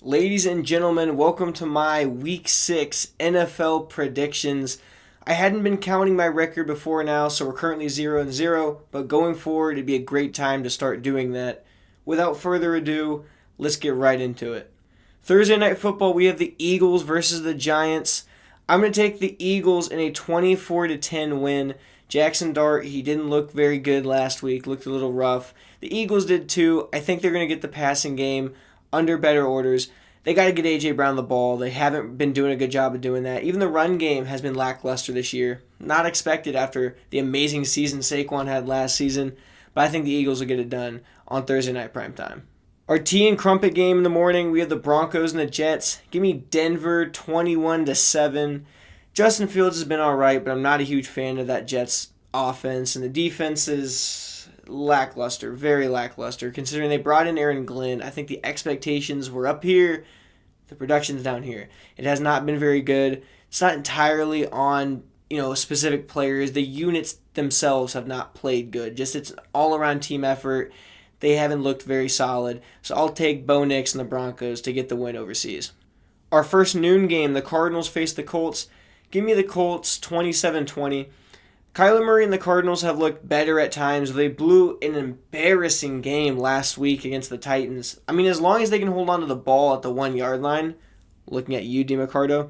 Ladies and gentlemen, welcome to my Week 6 NFL predictions. I hadn't been counting my record before now, so we're currently 0-0, but going forward, it'd be a great time to start doing that. Without further ado, let's get right into it. Thursday Night Football, we have the Eagles versus the Giants. I'm going to take the Eagles in a 24-10 win. Jackson Dart, he didn't look very good last week, looked a little rough. The Eagles did too. I think they're going to get the passing game under better orders. They got to get A.J. Brown the ball. They haven't been doing a good job of doing that. Even the run game has been lackluster this year. Not expected after the amazing season Saquon had last season, but I think the Eagles will get it done on Thursday night primetime. Our tea and crumpet game in the morning, we have the Broncos and the Jets. Give me Denver 21-7. Justin Fields has been all right, but I'm not a huge fan of that Jets offense, and the defense is lackluster, very lackluster. Considering they brought in Aaron Glenn, I think the expectations were up here, the production's down here. It has not been very good. It's not entirely on specific players. The units themselves have not played good. Just it's an all-around team effort. They haven't looked very solid. So I'll take Bo Nix and the Broncos to get the win overseas. Our first noon game, the Cardinals face the Colts. Give me the Colts 27-20. Kyler Murray and the Cardinals have looked better at times. They blew an embarrassing game last week against the Titans. I mean, as long as they can hold on to the ball at the 1 yard line, looking at you, DeMarco,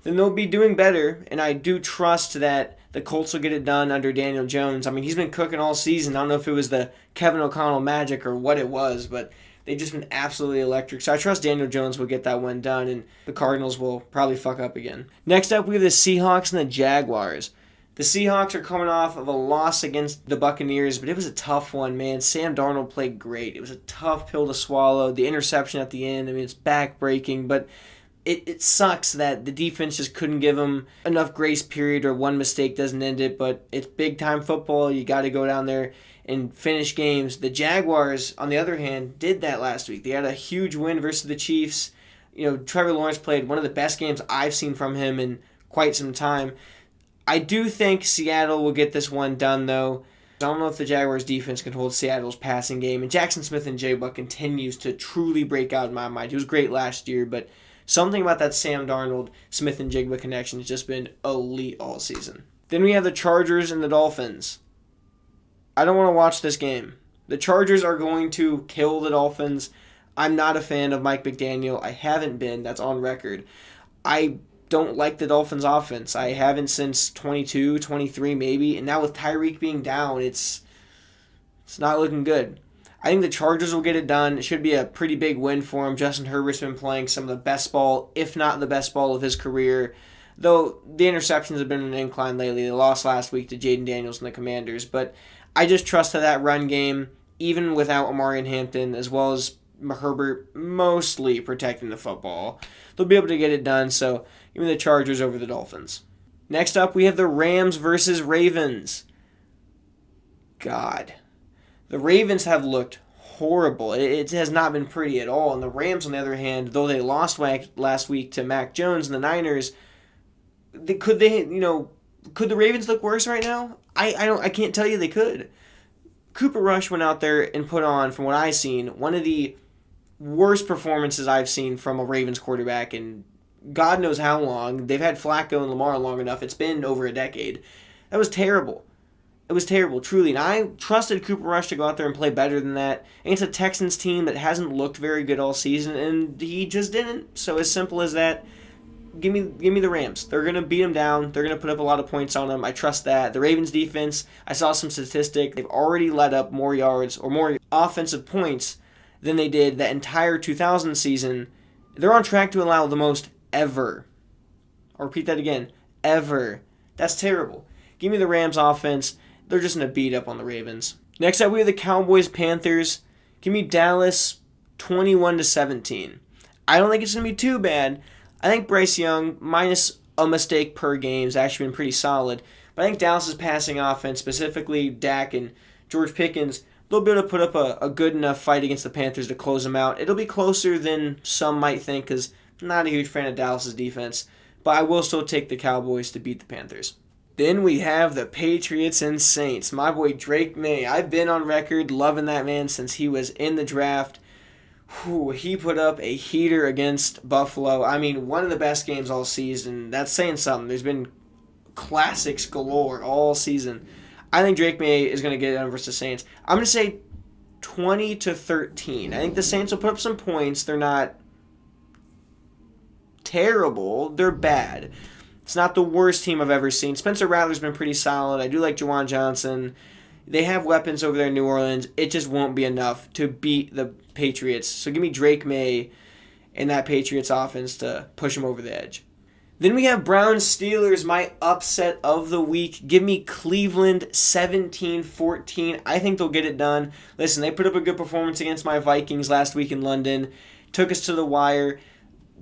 then they'll be doing better. And I do trust that the Colts will get it done under Daniel Jones. I mean, he's been cooking all season. I don't know if it was the Kevin O'Connell magic or what it was, but they've just been absolutely electric. So I trust Daniel Jones will get that one done, and the Cardinals will probably fuck up again. Next up, we have the Seahawks and the Jaguars. The Seahawks are coming off of a loss against the Buccaneers, but it was a tough one, man. Sam Darnold played great. It was a tough pill to swallow. The interception at the end, I mean, it's back-breaking, but it sucks that the defense just couldn't give them enough grace period or one mistake doesn't end it, but it's big-time football. You got to go down there and finish games. The Jaguars, on the other hand, did that last week. They had a huge win versus the Chiefs. Trevor Lawrence played one of the best games I've seen from him in quite some time. I do think Seattle will get this one done, though. I don't know if the Jaguars' defense can hold Seattle's passing game. And Jackson Smith-Njigba continues to truly break out in my mind. He was great last year, but something about that Sam Darnold, Smith-Njigba connection has just been elite all season. Then we have the Chargers and the Dolphins. I don't want to watch this game. The Chargers are going to kill the Dolphins. I'm not a fan of Mike McDaniel. I haven't been. That's on record. I don't like the Dolphins offense. I haven't since 22, 23 maybe. And now with Tyreek being down, it's not looking good. I think the Chargers will get it done. It should be a pretty big win for him. Justin Herbert's been playing some of the best ball, if not the best ball of his career. Though the interceptions have been an incline lately. They lost last week to Jaden Daniels and the Commanders. But I just trust that run game, even without Omari and Hampton, as well as Herbert mostly protecting the football, they'll be able to get it done. So give me the Chargers over the Dolphins. Next up, we have the Rams versus Ravens. God. The Ravens have looked horrible. It has not been pretty at all. And the Rams, on the other hand, though they lost last week to Mac Jones and the Niners, could the Ravens look worse right now? I can't tell you they could. Cooper Rush went out there and put on, from what I've seen, one of the worst performances I've seen from a Ravens quarterback in God knows how long. They've had Flacco and Lamar long enough. It's been over a decade. That was terrible. It was terrible, truly. And I trusted Cooper Rush to go out there and play better than that against a Texans team that hasn't looked very good all season, and he just didn't. So as simple as that, give me the Rams. They're going to beat them down. They're going to put up a lot of points on them. I trust that. The Ravens defense, I saw some statistic. They've already let up more yards or more offensive points than they did that entire 2000 season. They're on track to allow the most ever. I'll repeat that again. Ever. That's terrible. Give me the Rams offense. They're just going to beat up on the Ravens. Next up, we have the Cowboys-Panthers. Give me Dallas 21-17. I don't think it's going to be too bad. I think Bryce Young, minus a mistake per game, has actually been pretty solid. But I think Dallas' passing offense, specifically Dak and George Pickens, they'll be able to put up a good enough fight against the Panthers to close them out. It'll be closer than some might think, because I'm not a huge fan of Dallas' defense. But I will still take the Cowboys to beat the Panthers. Then we have the Patriots and Saints. My boy Drake May. I've been on record loving that man since he was in the draft. He put up a heater against Buffalo. I mean, one of the best games all season. That's saying something. There's been classics galore all season. I think Drake May is going to get it done versus the Saints. I'm going to say 20-13. I think the Saints will put up some points. They're not terrible. They're bad. It's not the worst team I've ever seen. Spencer Rattler's been pretty solid. I do like Juwan Johnson. They have weapons over there in New Orleans. It just won't be enough to beat the Patriots. So give me Drake May and that Patriots offense to push them over the edge. Then we have Browns Steelers, my upset of the week. Give me Cleveland 17-14. I think they'll get it done. Listen, they put up a good performance against my Vikings last week in London. Took us to the wire.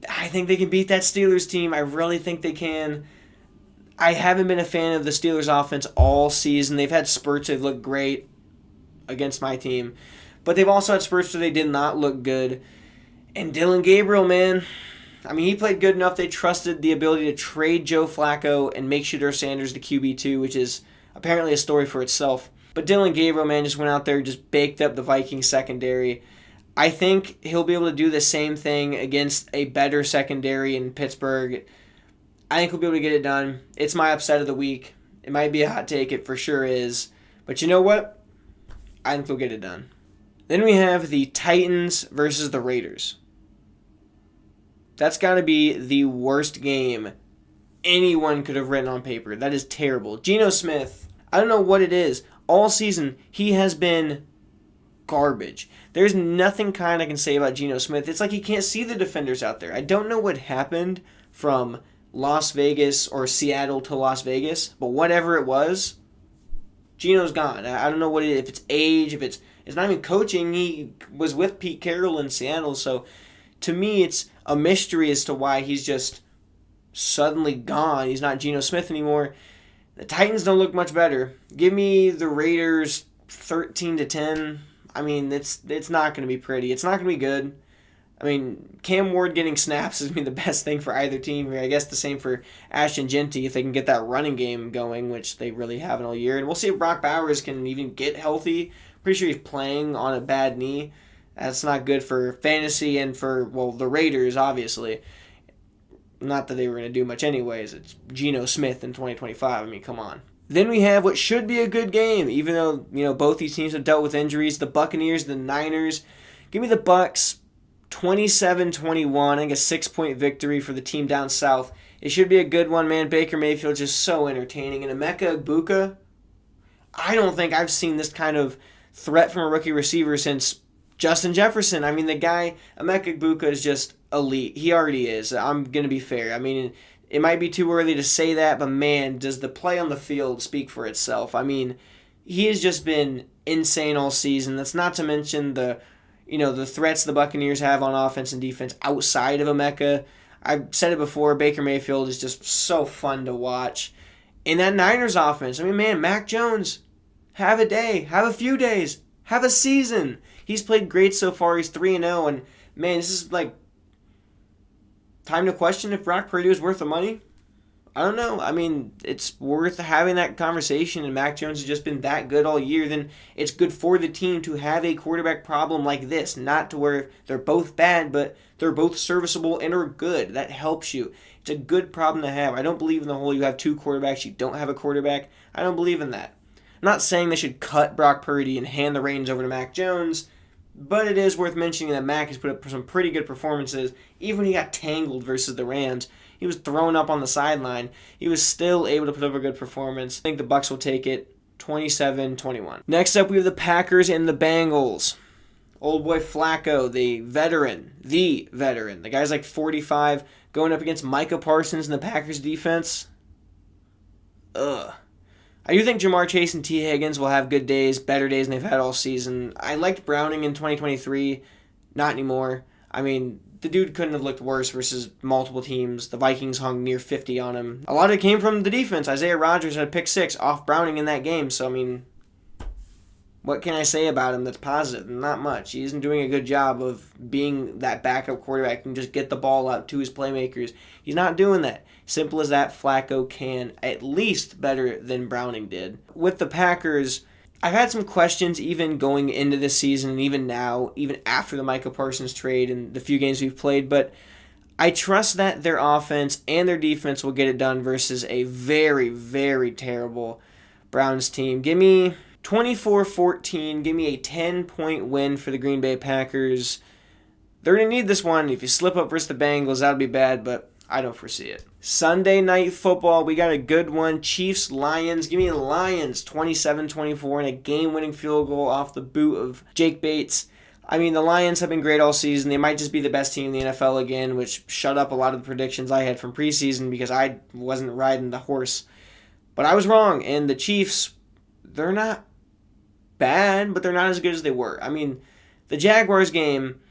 I think they can beat that Steelers team. I really think they can. I haven't been a fan of the Steelers offense all season. They've had spurts they've looked great against my team. But they've also had spurts where they did not look good. And Dylan Gabriel, man, I mean, he played good enough. They trusted the ability to trade Joe Flacco and make Shedeur Sanders the QB2, which is apparently a story for itself. But Dylan Gabriel, man, just went out there, just baked up the Vikings secondary. I think he'll be able to do the same thing against a better secondary in Pittsburgh. I think he'll be able to get it done. It's my upset of the week. It might be a hot take. It for sure is. But you know what? I think they'll get it done. Then we have the Titans versus the Raiders. That's got to be the worst game anyone could have written on paper. That is terrible. Geno Smith, I don't know what it is. All season, he has been garbage. There's nothing kind I can say about Geno Smith. It's like he can't see the defenders out there. I don't know what happened from Las Vegas or Seattle to Las Vegas, but whatever it was, Geno's gone. I don't know what it is. If it's age, if it's not even coaching. He was with Pete Carroll in Seattle, so to me it's a mystery as to why he's just suddenly gone. He's not Geno Smith anymore. The Titans don't look much better. Give me the Raiders 13-10. I mean, it's not going to be pretty. It's not going to be good. I mean, Cam Ward getting snaps is going to be the best thing for either team here. I guess the same for Ashton Jeanty if they can get that running game going, which they really haven't all year. And we'll see if Brock Bowers can even get healthy. Pretty sure he's playing on a bad knee. That's not good for fantasy and for, well, the Raiders, obviously. Not that they were going to do much anyways. It's Geno Smith in 2025. I mean, come on. Then we have what should be a good game, even though, both these teams have dealt with injuries. The Buccaneers, the Niners. Give me the Bucs 27-21. I think a 6-point victory for the team down south. It should be a good one, man. Baker Mayfield just so entertaining. And Emeka Egbuka, I don't think I've seen this kind of threat from a rookie receiver since Justin Jefferson. I mean, the guy, Emeka Egbuka, is just elite. He already is. I'm going to be fair. I mean, it might be too early to say that, but man, does the play on the field speak for itself. I mean, he has just been insane all season. That's not to mention the threats the Buccaneers have on offense and defense outside of Emeka. I've said it before, Baker Mayfield is just so fun to watch. And that Niners offense, I mean, man, Mac Jones, have a day, have a few days, have a season. He's played great so far. He's 3-0, and man, this is like time to question if Brock Purdy is worth the money. I don't know. I mean, it's worth having that conversation, and Mac Jones has just been that good all year. Then it's good for the team to have a quarterback problem like this, not to where they're both bad, but they're both serviceable and are good. That helps you. It's a good problem to have. I don't believe in the whole you have two quarterbacks, you don't have a quarterback. I don't believe in that. I'm not saying they should cut Brock Purdy and hand the reins over to Mac Jones, but it is worth mentioning that Mac has put up some pretty good performances. Even when he got tangled versus the Rams, he was thrown up on the sideline. He was still able to put up a good performance. I think the Bucs will take it 27-21. Next up, we have the Packers and the Bengals. Old boy Flacco, the veteran. The guy's like 45, going up against Micah Parsons in the Packers defense. I do think Jamar Chase and T. Higgins will have good days, better days than they've had all season. I liked Browning in 2023. Not anymore. I mean, the dude couldn't have looked worse versus multiple teams. The Vikings hung near 50 on him. A lot of it came from the defense. Isaiah Rodgers had a pick 6 off Browning in that game. So, I mean, what can I say about him that's positive? Not much. He isn't doing a good job of being that backup quarterback and just get the ball out to his playmakers. He's not doing that. Simple as that, Flacco can at least better than Browning did. With the Packers, I've had some questions even going into this season and even now, even after the Micah Parsons trade and the few games we've played, but I trust that their offense and their defense will get it done versus a very, very terrible Browns team. Give me 24-14. Give me a 10-point win for the Green Bay Packers. They're going to need this one. If you slip up versus the Bengals, that'll be bad, but I don't foresee it. Sunday night football, we got a good one. Chiefs-Lions. Give me the Lions 27-24 and a game-winning field goal off the boot of Jake Bates. I mean, the Lions have been great all season. They might just be the best team in the NFL again, which shut up a lot of the predictions I had from preseason because I wasn't riding the horse. But I was wrong, and the Chiefs, they're not bad, but they're not as good as they were. I mean, the Jaguars game,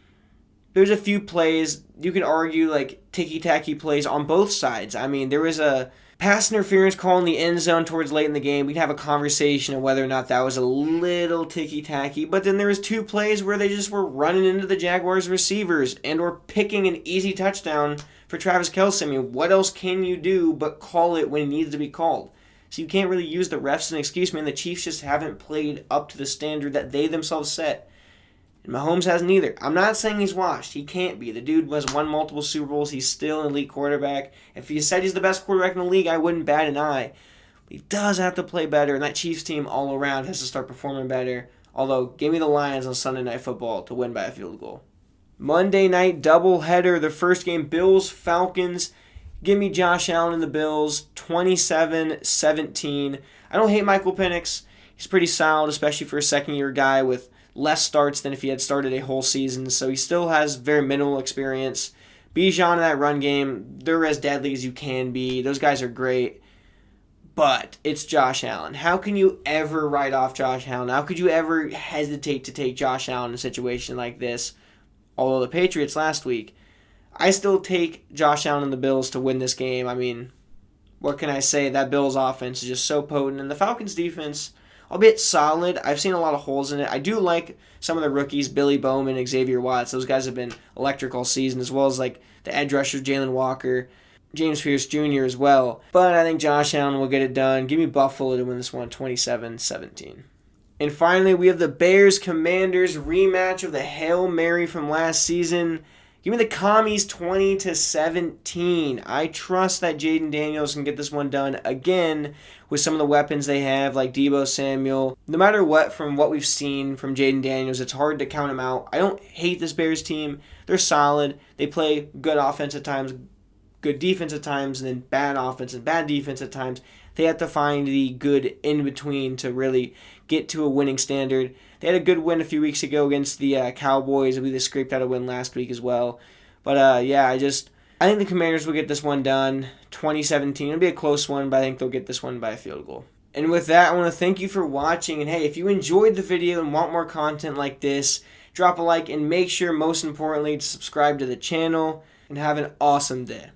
there's a few plays, you could argue, like, ticky-tacky plays on both sides. I mean, there was a pass interference call in the end zone towards late in the game. We can have a conversation of whether or not that was a little ticky-tacky. But then there was two plays where they just were running into the Jaguars receivers and were picking an easy touchdown for Travis Kelce. I mean, what else can you do but call it when it needs to be called? So you can't really use the refs as an excuse, man. The Chiefs just haven't played up to the standard that they themselves set. And Mahomes hasn't either. I'm not saying he's washed. He can't be. The dude has won multiple Super Bowls. He's still an elite quarterback. If he said he's the best quarterback in the league, I wouldn't bat an eye. But he does have to play better, and that Chiefs team all around has to start performing better. Although, give me the Lions on Sunday Night Football to win by a field goal. Monday night doubleheader. The first game, Bills-Falcons. Give me Josh Allen and the Bills, 27-17. I don't hate Michael Penix. He's pretty solid, especially for a second-year guy with less starts than if he had started a whole season. So he still has very minimal experience. Bijan in that run game, they're as deadly as you can be. Those guys are great. But it's Josh Allen. How can you ever write off Josh Allen? How could you ever hesitate to take Josh Allen in a situation like this? Although the Patriots last week, I still take Josh Allen and the Bills to win this game. I mean, what can I say? That Bills offense is just so potent. And the Falcons defense, albeit solid, I've seen a lot of holes in it. I do like some of the rookies, Billy Bowman, Xavier Watts. Those guys have been electric all season, as well as like the edge rushers, Jalen Walker, James Pierce Jr. as well. But I think Josh Allen will get it done. Give me Buffalo to win this one, 27-17. And finally, we have the Bears-Commanders rematch of the Hail Mary from last season. Give me the Commies 20-17. I trust that Jaden Daniels can get this one done again with some of the weapons they have, like Deebo Samuel. No matter what, from what we've seen from Jaden Daniels, it's hard to count him out. I don't hate this Bears team. They're solid. They play good offense at times, good defense at times, and then bad offense and bad defense at times. They have to find the good in-between to really get to a winning standard. They had a good win a few weeks ago against the Cowboys. I believe they scraped out a win last week as well. But I think the Commanders will get this one done. 2017. It'll be a close one, but I think they'll get this one by a field goal. And with that, I want to thank you for watching. And hey, if you enjoyed the video and want more content like this, drop a like and make sure, most importantly, to subscribe to the channel. And have an awesome day.